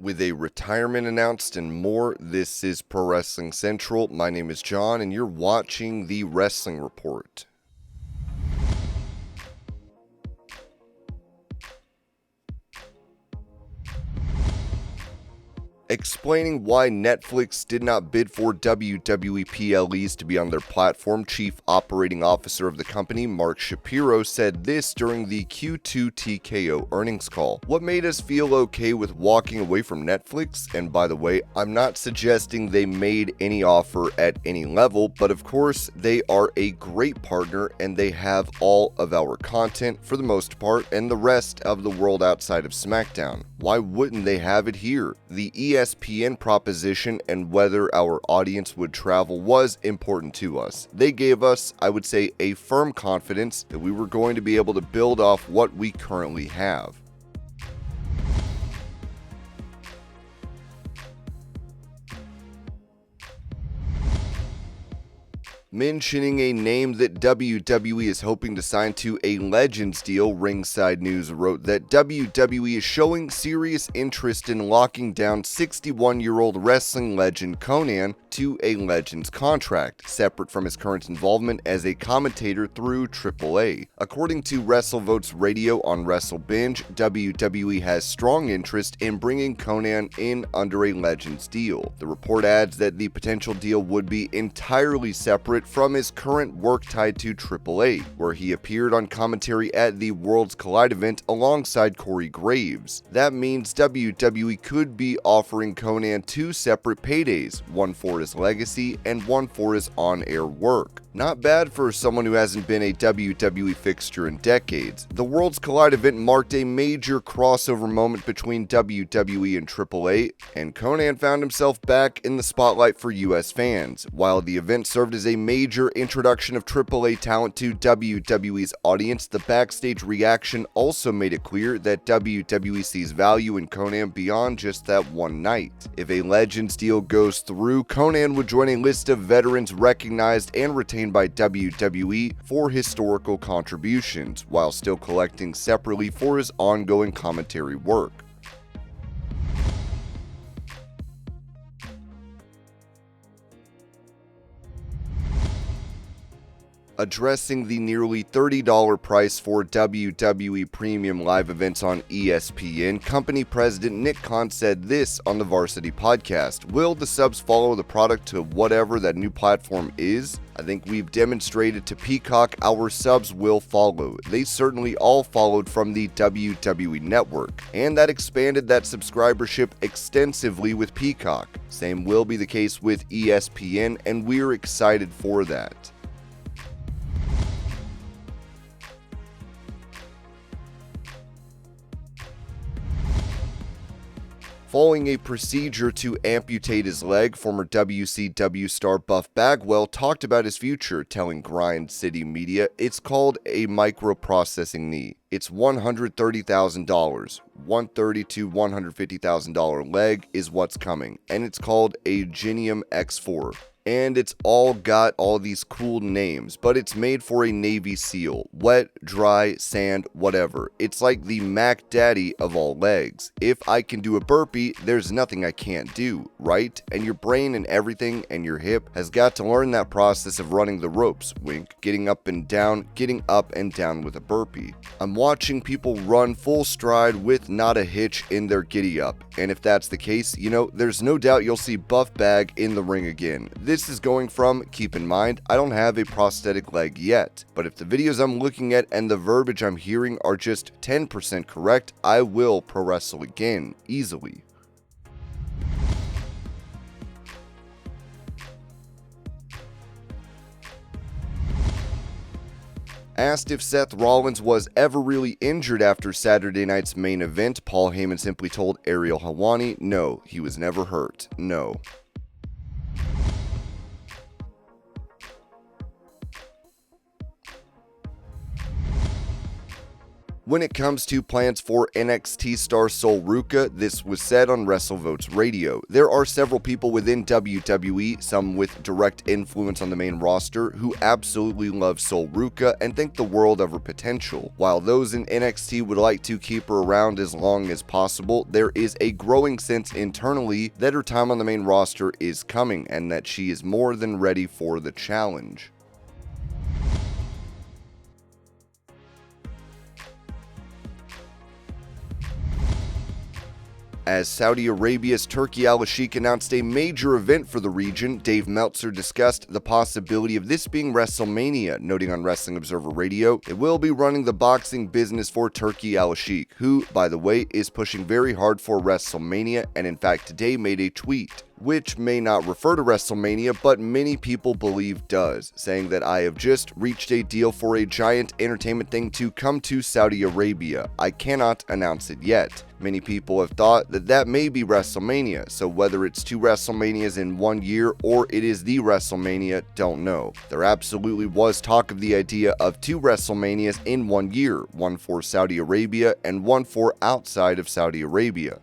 with a retirement announced and more. This is Pro Wrestling Central. My name is John, and you're watching the Wrestling Report. Explaining why Netflix did not bid for WWE PLE'S to be on their platform, Chief Operating Officer of the company, Mark Shapiro, said this during the Q2 TKO earnings call. What made us feel okay with walking away from Netflix? And by the way, I'm not suggesting they made any offer at any level, but of course, they are a great partner and they have all of our content for the most part and the rest of the world outside of SmackDown. Why wouldn't they have it here? The ESPN proposition and whether our audience would travel was important to us. They gave us, I would say, a firm confidence that we were going to be able to build off what we currently have. Mentioning a name that WWE is hoping to sign to a Legends deal, Ringside News wrote that WWE is showing serious interest in locking down 61-year-old wrestling legend Conan to a Legends contract, separate from his current involvement as a commentator through AAA. According to WrestleVotes Radio on WrestleBinge, WWE has strong interest in bringing Conan in under a Legends deal. The report adds that the potential deal would be entirely separate from his current work tied to AAA, where he appeared on commentary at the Worlds Collide event alongside Corey Graves. That means WWE could be offering Conan two separate paydays, one for his legacy and one for his on-air work. Not bad for someone who hasn't been a WWE fixture in decades. The Worlds Collide event marked a major crossover moment between WWE and AAA, and Conan found himself back in the spotlight for US fans. While the event served as a major introduction of AAA talent to WWE's audience, the backstage reaction also made it clear that WWE sees value in Conan beyond just that one night. If a Legends deal goes through, Conan would join a list of veterans recognized and retained by WWE for historical contributions, while still collecting separately for his ongoing commentary work. Addressing the nearly $30 price for WWE Premium Live events on ESPN, company president Nick Khan said this on the Varsity podcast. Will the subs follow the product to whatever that new platform is? I think we've demonstrated to Peacock our subs will follow. They certainly all followed from the WWE network, and that expanded that subscribership extensively with Peacock. Same will be the case with ESPN, and we're excited for that. Following a procedure to amputate his leg, former WCW star Buff Bagwell talked about his future, telling Grind City Media it's called a microprocessing knee. It's $130,000. $130,000 to $150,000 leg is what's coming, and it's called a Genium X4. And it's all got all these cool names, but it's made for a Navy SEAL. Wet, dry, sand, whatever. It's like the Mac Daddy of all legs. If I can do a burpee, there's nothing I can't do, right? And your brain and everything and your hip has got to learn that process of running the ropes, wink, getting up and down with a burpee. I'm watching people run full stride with not a hitch in their giddy up. And if that's the case, there's no doubt you'll see Buff Bag in the ring again. This is going from, keep in mind, I don't have a prosthetic leg yet, but if the videos I'm looking at and the verbiage I'm hearing are just 10% correct, I will pro wrestle again, easily. Asked if Seth Rollins was ever really injured after Saturday night's main event, Paul Heyman simply told Ariel Helwani, no, he was never hurt, no. When it comes to plans for NXT star Sol Ruca, this was said on WrestleVotes Radio. There are several people within WWE, some with direct influence on the main roster, who absolutely love Sol Ruca and think the world of her potential. While those in NXT would like to keep her around as long as possible, there is a growing sense internally that her time on the main roster is coming and that she is more than ready for the challenge. As Saudi Arabia's Turki Al-Sheikh announced a major event for the region, Dave Meltzer discussed the possibility of this being WrestleMania, noting on Wrestling Observer Radio, it will be running the boxing business for Turki Al-Sheikh, who, by the way, is pushing very hard for WrestleMania and in fact today made a tweet, which may not refer to WrestleMania, but many people believe does, saying that I have just reached a deal for a giant entertainment thing to come to Saudi Arabia. I cannot announce it yet. Many people have thought that that may be WrestleMania, so whether it's 2 WrestleManias in 1 year or it is the WrestleMania, don't know. There absolutely was talk of the idea of 2 WrestleManias in 1 year, one for Saudi Arabia and one for outside of Saudi Arabia.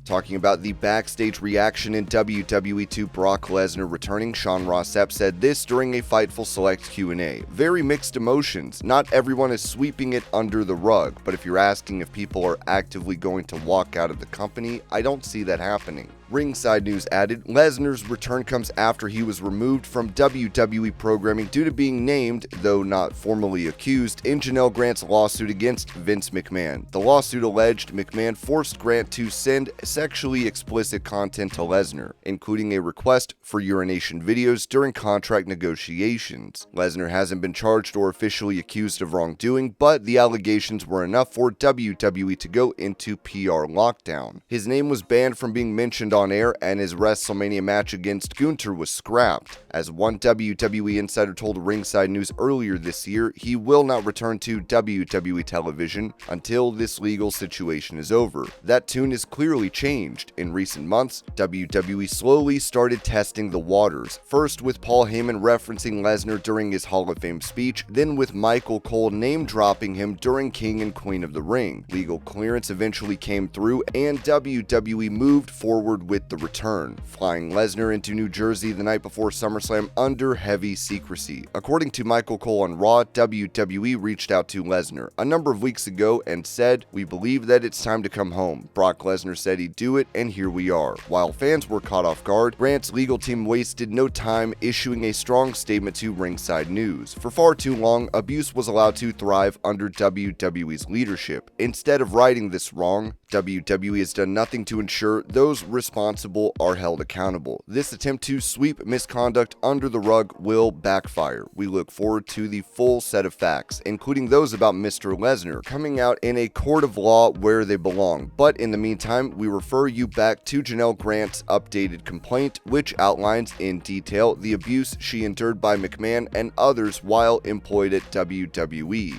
Talking about the backstage reaction in WWE to Brock Lesnar returning, Sean Ross Sapp said this during a Fightful Select Q&A. Very mixed emotions. Not everyone is sweeping it under the rug, but if you're asking if people are actively going to walk out of the company, I don't see that happening. Ringside News added, Lesnar's return comes after he was removed from WWE programming due to being named, though not formally accused, in Janelle Grant's lawsuit against Vince McMahon. The lawsuit alleged McMahon forced Grant to send sexually explicit content to Lesnar, including a request for urination videos during contract negotiations. Lesnar hasn't been charged or officially accused of wrongdoing, but the allegations were enough for WWE to go into PR lockdown. His name was banned from being mentioned on air, and his WrestleMania match against Gunther was scrapped. As one WWE insider told Ringside News earlier this year, he will not return to WWE television until this legal situation is over. That tune is clearly changed. In recent months, WWE slowly started testing the waters, first with Paul Heyman referencing Lesnar during his Hall of Fame speech, then with Michael Cole name-dropping him during King and Queen of the Ring. Legal clearance eventually came through, and WWE moved forward with the return, flying Lesnar into New Jersey the night before SummerSlam under heavy secrecy. According to Michael Cole on Raw, WWE reached out to Lesnar a number of weeks ago and said, "We believe that it's time to come home." Brock Lesnar said he'd do it, and here we are. While fans were caught off guard, Grant's legal team wasted no time issuing a strong statement to Ringside News. For far too long, abuse was allowed to thrive under WWE's leadership. Instead of righting this wrong, WWE has done nothing to ensure those responsible are held accountable. This attempt to sweep misconduct under the rug will backfire. We look forward to the full set of facts, including those about Mr. Lesnar, coming out in a court of law where they belong. But in the meantime, we refer you back to Janelle Grant's updated complaint, which outlines in detail the abuse she endured by McMahon and others while employed at WWE.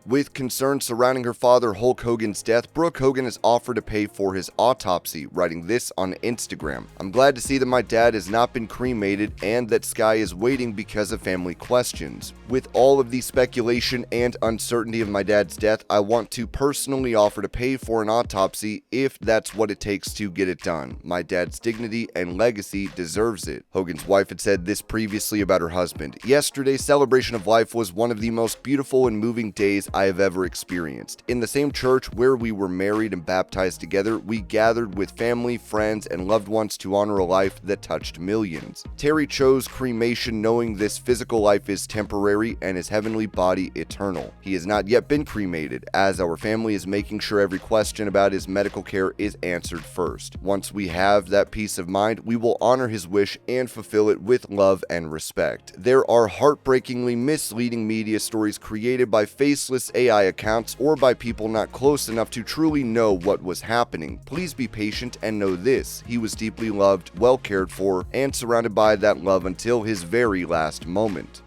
With concerns surrounding her father Hulk Hogan's death, Brooke Hogan has offered to pay for his autopsy, writing this on Instagram. "I'm glad to see that my dad has not been cremated and that Sky is waiting because of family questions. With all of the speculation and uncertainty of my dad's death, I want to personally offer to pay for an autopsy if that's what it takes to get it done. My dad's dignity and legacy deserves it." Hogan's wife had said this previously about her husband. "Yesterday's celebration of life was one of the most beautiful and moving days I have ever experienced. In the same church where we were married and baptized together, we gathered with family, friends, and loved ones to honor a life that touched millions. Terry chose cremation knowing this physical life is temporary and his heavenly body eternal. He has not yet been cremated, as our family is making sure every question about his medical care is answered first. Once we have that peace of mind, we will honor his wish and fulfill it with love and respect. There are heartbreakingly misleading media stories created by faceless AI accounts or by people not close enough to truly know what was happening. Please be patient and know this: he was deeply loved, well cared for, and surrounded by that love until his very last moment."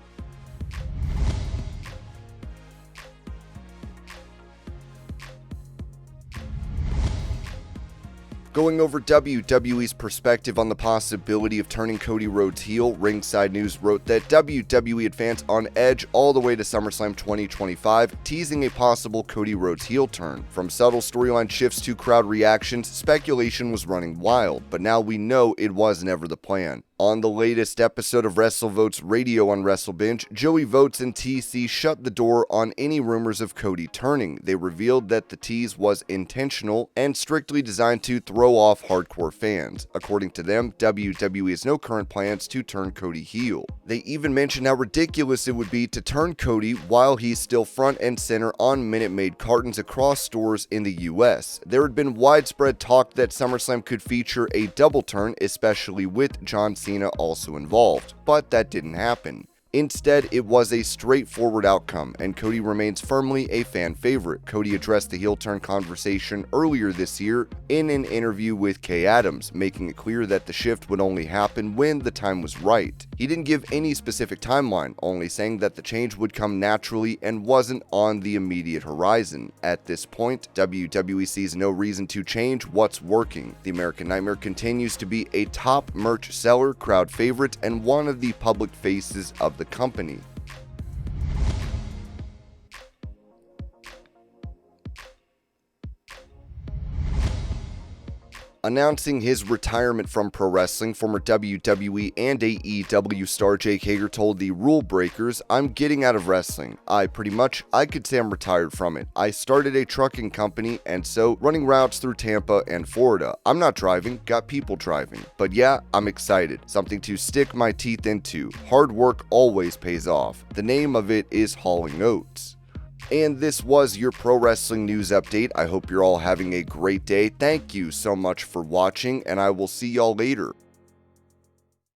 Going over WWE's perspective on the possibility of turning Cody Rhodes heel, Ringside News wrote that WWE had fans on edge all the way to SummerSlam 2025, teasing a possible Cody Rhodes heel turn. From subtle storyline shifts to crowd reactions, speculation was running wild, but now we know it was never the plan. On the latest episode of WrestleVotes Radio on WrestleBinge, Joey Votes and TC shut the door on any rumors of Cody turning. They revealed that the tease was intentional and strictly designed to throw off hardcore fans. According to them, WWE has no current plans to turn Cody heel. They even mentioned how ridiculous it would be to turn Cody while he's still front and center on Minute Maid cartons across stores in the US. There had been widespread talk that SummerSlam could feature a double turn, especially with John Cena also involved, but that didn't happen. Instead, it was a straightforward outcome, and Cody remains firmly a fan favorite. Cody addressed the heel turn conversation earlier this year in an interview with Kay Adams, making it clear that the shift would only happen when the time was right. He didn't give any specific timeline, only saying that the change would come naturally and wasn't on the immediate horizon. At this point, WWE sees no reason to change what's working. The American Nightmare continues to be a top merch seller, crowd favorite, and one of the public faces of the company. Announcing his retirement from pro wrestling, former WWE and AEW star Jake Hager told the Rule Breakers, "I'm getting out of wrestling. I could say I'm retired from it. I started a trucking company, and so running routes through Tampa and Florida. I'm not driving, got people driving. But yeah, I'm excited. Something to stick my teeth into. Hard work always pays off. The name of it is hauling oats." And this was your pro wrestling news update. I hope you're all having a great day. Thank you so much for watching, and I will see y'all later.